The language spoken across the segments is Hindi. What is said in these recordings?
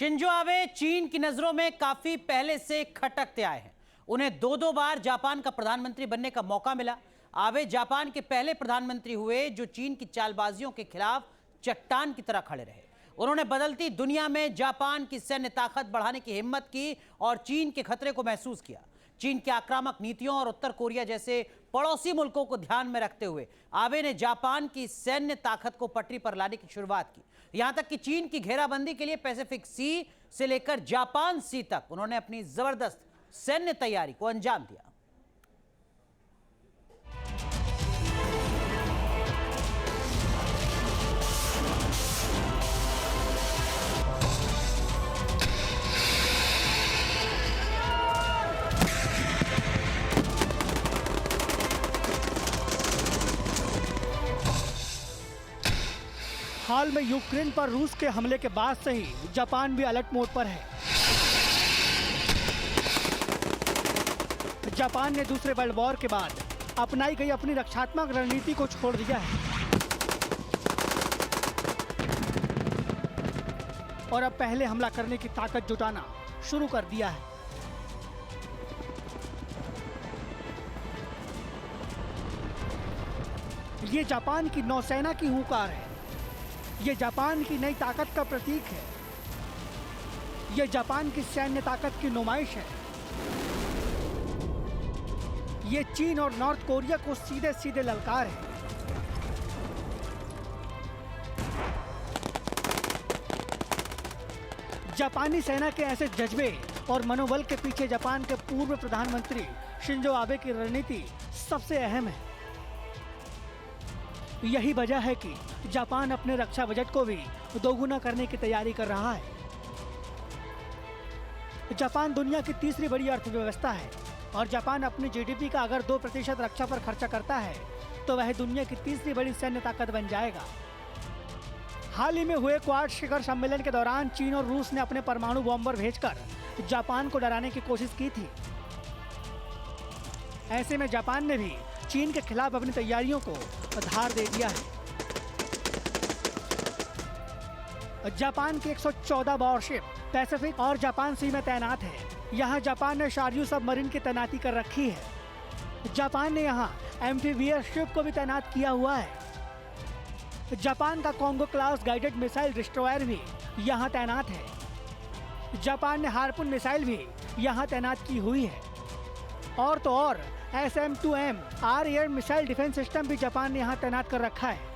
शिंजो आबे चीन की नजरों में काफी पहले से खटकते आए हैं। उन्हें दो दो बार जापान का प्रधानमंत्री बनने का मौका मिला। आबे जापान के पहले प्रधानमंत्री हुए जो चीन की चालबाजियों के खिलाफ चट्टान की तरह खड़े रहे। उन्होंने बदलती दुनिया में जापान की सैन्य ताकत बढ़ाने की हिम्मत की और चीन के खतरे को महसूस किया। चीन की आक्रामक नीतियों और उत्तर कोरिया जैसे पड़ोसी मुल्कों को ध्यान में रखते हुए आबे ने जापान की सैन्य ताकत को पटरी पर लाने की शुरुआत की। यहां तक कि चीन की घेराबंदी के लिए पैसिफिक सी से लेकर जापान सी तक उन्होंने अपनी जबरदस्त सैन्य तैयारी को अंजाम दिया। हाल में यूक्रेन पर रूस के हमले के बाद से ही जापान भी अलर्ट मोड पर है। जापान ने दूसरे वर्ल्ड वॉर के बाद अपनाई गई अपनी रक्षात्मक रणनीति को छोड़ दिया है और अब पहले हमला करने की ताकत जुटाना शुरू कर दिया है। ये जापान की नौसेना की हुंकार है। ये जापान की नई ताकत का प्रतीक है। ये जापान की सैन्य ताकत की नुमाइश है। ये चीन और नॉर्थ कोरिया को सीधे सीधे ललकार है। जापानी सेना के ऐसे जज्बे और मनोबल के पीछे जापान के पूर्व प्रधानमंत्री शिंजो आबे की रणनीति सबसे अहम है। यही वजह है कि जापान अपने रक्षा बजट को भी दोगुना करने की तैयारी कर रहा है। जापान दुनिया की तीसरी बड़ी अर्थव्यवस्था है और जापान अपनी जीडीपी का अगर 2% रक्षा पर खर्चा करता है तो वह दुनिया की तीसरी बड़ी सैन्य ताकत बन जाएगा। हाल ही में हुए क्वाड शिखर सम्मेलन के दौरान चीन और रूस ने अपने परमाणु बॉम्बर भेजकर जापान को डराने की कोशिश की थी। ऐसे में जापान ने भी चीन के खिलाफ अपनी तैयारियों को धार दे दिया है। जापान के 114 वॉरशिप पैसिफिक और जापान सी में तैनात है। यहाँ जापान ने शार्यू सबमरीन की तैनाती कर रखी है। जापान ने यहाँ एम्फीबियस शिप को भी तैनात किया हुआ है। जापान का Congo class guided missile destroyer भी यहाँ तैनात है। जापान ने हार्पून मिसाइल भी यहाँ तैनात की हुई है। और तो और SM-2M air missile defence system भी जापान ने यहाँ तैनात कर रखा है।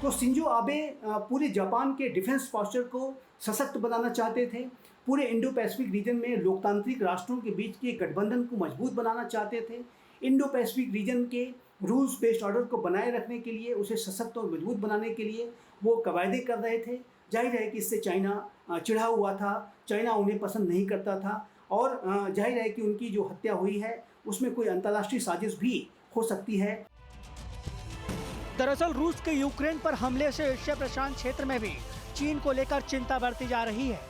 तो शिंजो आबे पूरे जापान के डिफेंस पोस्चर को सशक्त बनाना चाहते थे। पूरे इंडो पैसिफिक रीजन में लोकतांत्रिक राष्ट्रों के बीच के गठबंधन को मजबूत बनाना चाहते थे। इंडो पैसिफिक रीजन के रूल्स बेस्ड ऑर्डर को बनाए रखने के लिए, उसे सशक्त और मजबूत बनाने के लिए वो कवायदे कर रहे थे। जाहिर है कि इससे चाइना चिढ़ा हुआ था। चाइना उन्हें पसंद नहीं करता था और जाहिर है कि उनकी जो हत्या हुई है उसमें कोई अंतर्राष्ट्रीय साजिश भी हो सकती है। दरअसल रूस के यूक्रेन पर हमले से एशिया प्रशांत क्षेत्र में भी चीन को लेकर चिंता बढ़ती जा रही है।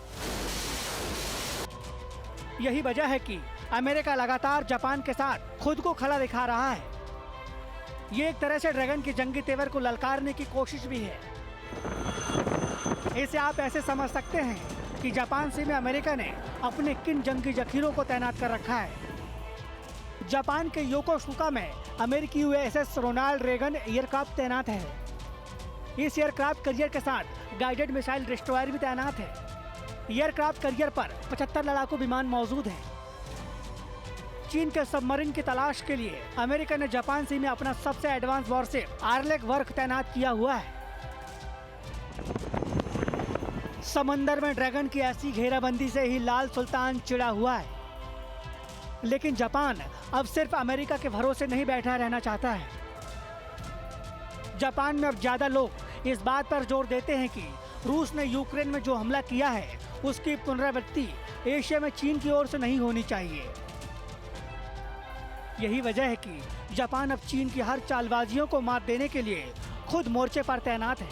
यही वजह है कि अमेरिका लगातार जापान के साथ खुद को खड़ा दिखा रहा है। ये एक तरह से ड्रैगन की जंगी तेवर को ललकारने की कोशिश भी है। इसे आप ऐसे समझ सकते हैं कि जापान सी में अमेरिका ने अपने किन जंगी जखीरों को तैनात कर रखा है। जापान के योकोसुका में अमेरिकी USS रोनाल्ड रेगन एयरक्राफ्ट तैनात है। इस एयरक्राफ्ट करियर के साथ गाइडेड मिसाइल डिस्ट्रॉयर भी तैनात है। एयरक्राफ्ट करियर पर 75 लड़ाकू विमान मौजूद हैं। चीन के सबमरीन की तलाश के लिए अमेरिका ने जापान सी में अपना सबसे एडवांस वॉरशिप आर्लेक वर्क तैनात किया हुआ है। समंदर में ड्रैगन की ऐसी घेराबंदी से ही लाल सुल्तान चिढ़ा हुआ है। लेकिन जापान अब सिर्फ अमेरिका के भरोसे नहीं बैठा रहना चाहता है। जापान में अब ज्यादा लोग इस बात पर जोर देते हैं कि रूस ने यूक्रेन में जो हमला किया है उसकी पुनरावृत्ति एशिया में चीन की ओर से नहीं होनी चाहिए। यही वजह है कि जापान अब चीन की हर चालबाजियों को मात देने के लिए खुद मोर्चे पर तैनात है।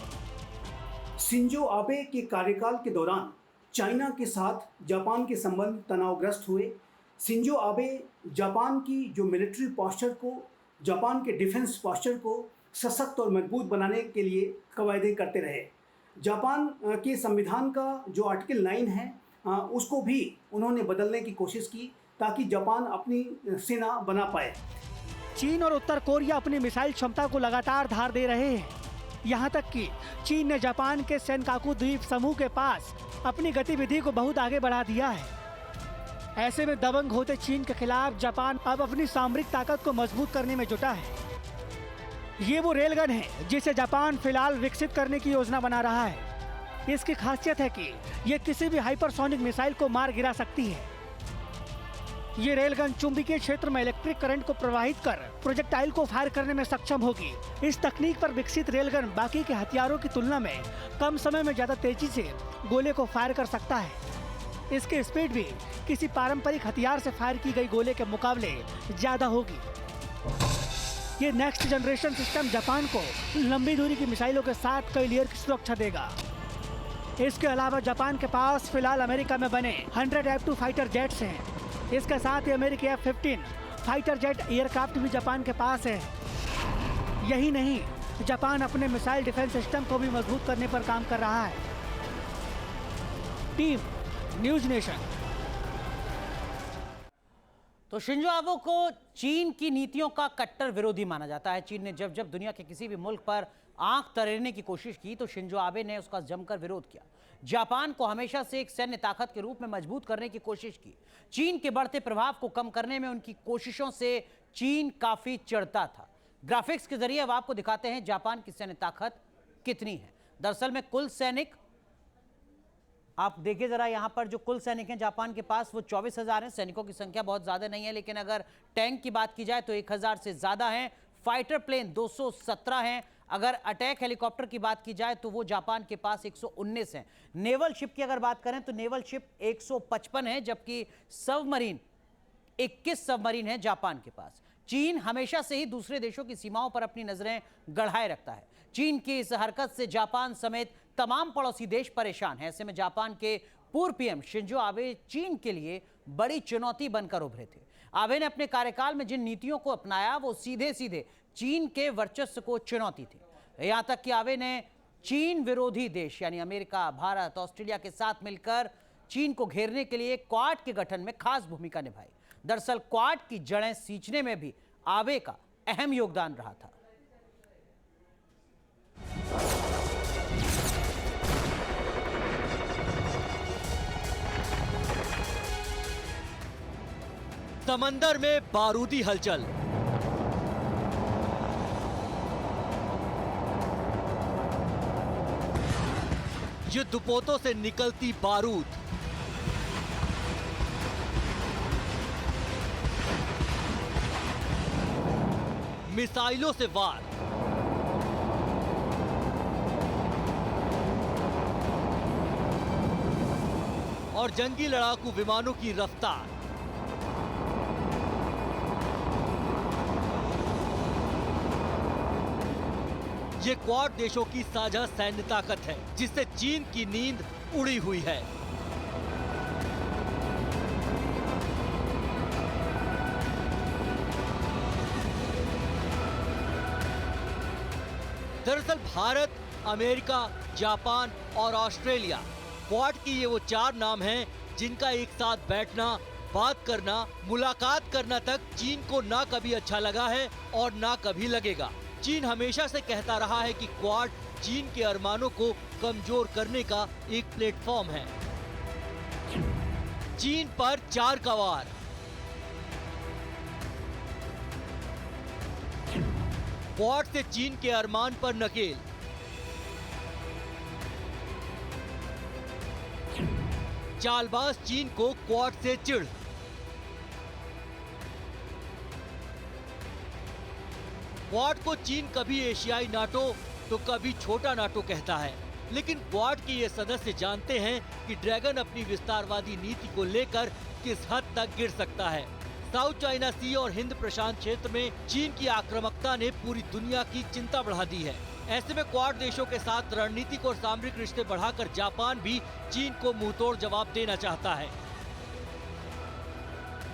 शिंजो आबे के कार्यकाल के दौरान चाइना के साथ जापान के संबंध तनावग्रस्त हुए। शिंजो आबे जापान की जो मिलिट्री पोस्चर को, जापान के डिफेंस पोस्चर को सशक्त और मजबूत बनाने के लिए कवायदे करते रहे। जापान के संविधान का जो आर्टिकल 9 है उसको भी उन्होंने बदलने की कोशिश की ताकि जापान अपनी सेना बना पाए। चीन और उत्तर कोरिया अपनी मिसाइल क्षमता को लगातार धार दे रहे हैं। यहाँ तक कि चीन ने जापान के सेनकाकू द्वीप समूह के पास अपनी गतिविधि को बहुत आगे बढ़ा दिया है। ऐसे में दबंग होते चीन के खिलाफ जापान अब अपनी सामरिक ताकत को मजबूत करने में जुटा है। ये वो रेलगन है जिसे जापान फिलहाल विकसित करने की योजना बना रहा है। इसकी खासियत है कि ये किसी भी हाइपरसोनिक मिसाइल को मार गिरा सकती है। ये रेलगन चुंबकीय क्षेत्र में इलेक्ट्रिक करंट को प्रवाहित कर प्रोजेक्टाइल को फायर करने में सक्षम होगी। इस तकनीक पर विकसित रेलगन बाकी के हथियारों की तुलना में कम समय में ज्यादा तेजी से गोले को फायर कर सकता है। इसकी स्पीड भी किसी पारंपरिक हथियार से फायर की गई गोले के मुकाबले ज्यादा होगी। ये नेक्स्ट जनरेशन सिस्टम जापान को लंबी दूरी की मिसाइलों के साथ कई लेयर की सुरक्षा देगा। इसके अलावा जापान के पास फिलहाल अमेरिका में बने 100 F-2 फाइटर जेट्स हैं। इसके साथ ही अमेरिकी F-15 फाइटर जेट एयरक्राफ्ट भी जापान के पास है। यही नहीं, जापान अपने मिसाइल डिफेंस सिस्टम को भी मजबूत करने पर काम कर रहा है। Team news nation. तो शिंजो आबे को चीन की नीतियों का कट्टर विरोधी माना जाता है। चीन ने जब जब दुनिया के किसी भी मुल्क पर आंख तरेरने की कोशिश की तो शिंजो आबे ने उसका जमकर विरोध किया। जापान को हमेशा से एक सैन्य ताकत के रूप में मजबूत करने की कोशिश की। चीन के बढ़ते प्रभाव को कम करने में उनकी कोशिशों से चीन काफी चिढ़ता था। ग्राफिक्स के जरिए अब आपको दिखाते हैं जापान की सैन्य ताकत कितनी है। दरअसल में कुल सैनिक आप देखिए जरा, यहां पर जो कुल सैनिक हैं जापान के पास वो 24,000 हैं। सैनिकों की संख्या बहुत ज्यादा नहीं है, लेकिन अगर टैंक की बात की जाए तो 1,000 से ज्यादा हैं। फाइटर प्लेन 217 हैं। अगर अटैक हेलीकॉप्टर की बात की जाए तो वो जापान के पास 119 हैं। नेवल शिप की अगर बात करें तो नेवल शिप 155 है, जबकि सबमरीन 21 सबमरीन है जापान के पास। चीन हमेशा से ही दूसरे देशों की सीमाओं पर अपनी नजरें गड़ाए रखता है। चीन की इस हरकत से जापान समेत तमाम पड़ोसी देश परेशान हैं। ऐसे में जापान के पूर्व पीएम शिंजो आबे चीन के लिए बड़ी चुनौती बनकर उभरे थे। आबे ने अपने कार्यकाल में जिन नीतियों को अपनाया वो सीधे सीधे चीन के वर्चस्व को चुनौती थी। यहां तक कि आबे ने चीन विरोधी देश यानी अमेरिका, भारत, ऑस्ट्रेलिया के साथ मिलकर चीन को घेरने के लिए क्वाड के गठन में खास भूमिका निभाई। दरअसल क्वाड की जड़ें सींचने में भी आबे का अहम योगदान रहा था। समंदर में बारूदी हलचल, युद्धपोतों से निकलती बारूद, मिसाइलों से वार, और जंगी लड़ाकू विमानों की रफ्तार। ये क्वाड देशों की साझा सैन्य ताकत है जिससे चीन की नींद उड़ी हुई है। दरअसल भारत, अमेरिका, जापान और ऑस्ट्रेलिया क्वाड की ये वो 4 नाम हैं जिनका एक साथ बैठना, बात करना, मुलाकात करना तक चीन को ना कभी अच्छा लगा है और ना कभी लगेगा। चीन हमेशा से कहता रहा है कि क्वाड चीन के अरमानों को कमजोर करने का एक प्लेटफॉर्म है। चीन पर 4 का वार। क्वाड से चीन के अरमान पर नकेल। चालबाज चीन को क्वाड से चिढ़। क्वाड को चीन कभी एशियाई नाटो तो कभी छोटा नाटो कहता है, लेकिन क्वाड के ये सदस्य जानते हैं कि ड्रैगन अपनी विस्तारवादी नीति को लेकर किस हद तक गिर सकता है। साउथ चाइना सी और हिंद प्रशांत क्षेत्र में चीन की आक्रामकता ने पूरी दुनिया की चिंता बढ़ा दी है। ऐसे में क्वाड देशों के साथ रणनीतिक और सामरिक रिश्ते बढ़ाकर जापान भी चीन को मुंहतोड़ जवाब देना चाहता है।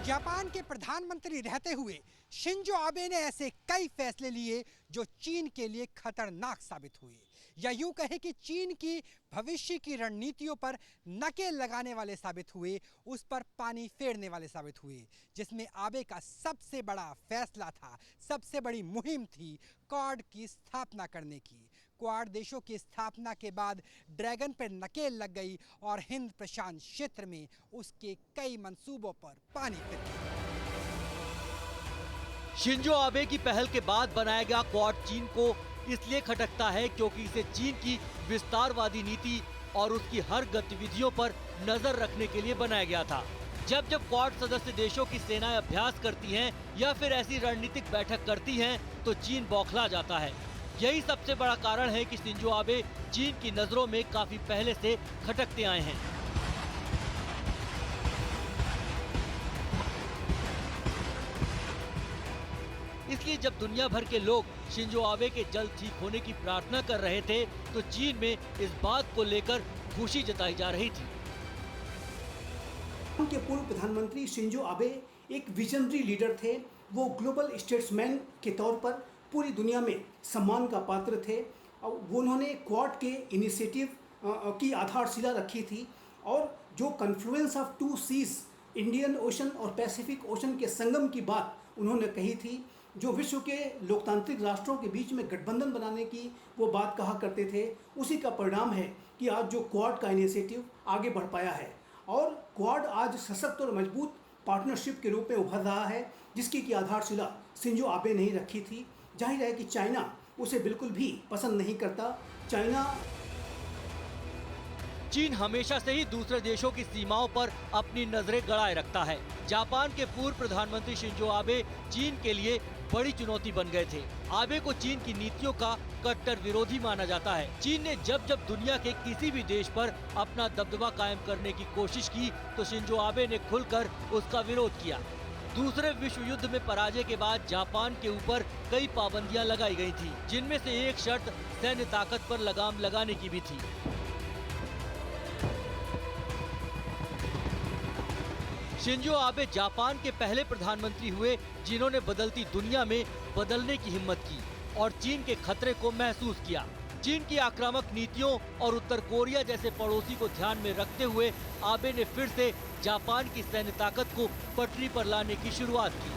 जापान के प्रधानमंत्री रहते हुए शिंजो आबे ने ऐसे कई फैसले लिए जो चीन के लिए खतरनाक साबित हुए। या यूं कहे कि चीन की भविष्य की रणनीतियों पर नकेल लगाने वाले साबित हुए, उस पर पानी फेरने वाले साबित हुए, जिसमें आबे का सबसे बड़ा फैसला था, सबसे बड़ी मुहिम थी क्वाड की स्थापना करने की। क्वाड देशों की स्थापना के बाद ड्रैगन पर नकेल लग गई और हिंद प्रशांत क्षेत्र में उसके कई मंसूबों पर पानी फिर गया। शिंजो आबे की पहल के बाद बनाया गया क्वाड चीन को इसलिए खटकता है क्योंकि इसे चीन की विस्तारवादी नीति और उसकी हर गतिविधियों पर नजर रखने के लिए बनाया गया था। जब जब क्वाड सदस्य देशों की सेनाएं अभ्यास करती हैं या फिर ऐसी रणनीतिक बैठक करती हैं तो चीन बौखला जाता है। यही सबसे बड़ा कारण है कि शिंजो आबे चीन की नजरों में काफी पहले से खटकते आए हैं। इसलिए जब दुनिया भर के लोग शिंजो आबे के जल्द ठीक होने की प्रार्थना कर रहे थे तो चीन में इस बात को लेकर खुशी जताई जा रही थी। के पूर्व प्रधानमंत्री शिंजो आबे एक विजनरी लीडर थे। वो ग्लोबल स्टेट्समैन के तौर पर पूरी दुनिया में सम्मान का पात्र थे। उन्होंने क्वाड के इनिशिएटिव की आधारशिला रखी थी और जो confluence of two seas, Indian Ocean और पैसिफिक ओशन के संगम की बात उन्होंने कही थी, जो विश्व के लोकतांत्रिक राष्ट्रों के बीच में गठबंधन बनाने की वो बात कहा करते थे, उसी का परिणाम है कि आज जो क्वाड का इनिशिएटिव आगे बढ़ पाया है और क्वाड आज सशक्त और मजबूत पार्टनरशिप के रूप में उभर रहा है, जिसकी की आधारशिला शिंजो आबे ने ही रखी थी। जाहिर है कि चाइना उसे बिल्कुल भी पसंद नहीं करता। चीन हमेशा से ही दूसरे देशों की सीमाओं पर अपनी नजरें गड़ाए रखता है। जापान के पूर्व प्रधानमंत्री शिंजो आबे चीन के लिए बड़ी चुनौती बन गए थे। आबे को चीन की नीतियों का कट्टर विरोधी माना जाता है। चीन ने जब जब दुनिया के किसी भी देश पर अपना दबदबा कायम करने की कोशिश की तो शिंजो आबे ने खुलकर उसका विरोध किया। दूसरे विश्व युद्ध में पराजय के बाद जापान के ऊपर कई पाबंदियां लगाई गई थी, जिनमें से एक शर्त सैन्य ताकत पर लगाम लगाने की भी थी। शिंजो आबे जापान के पहले प्रधानमंत्री हुए जिन्होंने बदलती दुनिया में बदलने की हिम्मत की और चीन के खतरे को महसूस किया। चीन की आक्रामक नीतियों और उत्तर कोरिया जैसे पड़ोसी को ध्यान में रखते हुए आबे ने फिर से जापान की सैन्य ताकत को पटरी पर लाने की शुरुआत की।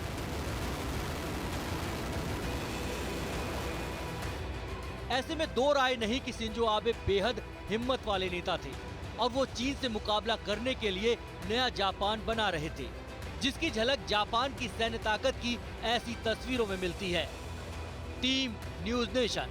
ऐसे में दो राय नहीं कि शिंजो आबे बेहद हिम्मत वाले नेता थे और वो चीन से मुकाबला करने के लिए नया जापान बना रहे थे, जिसकी झलक जापान की सैन्य ताकत की ऐसी तस्वीरों में मिलती है। Team news nation.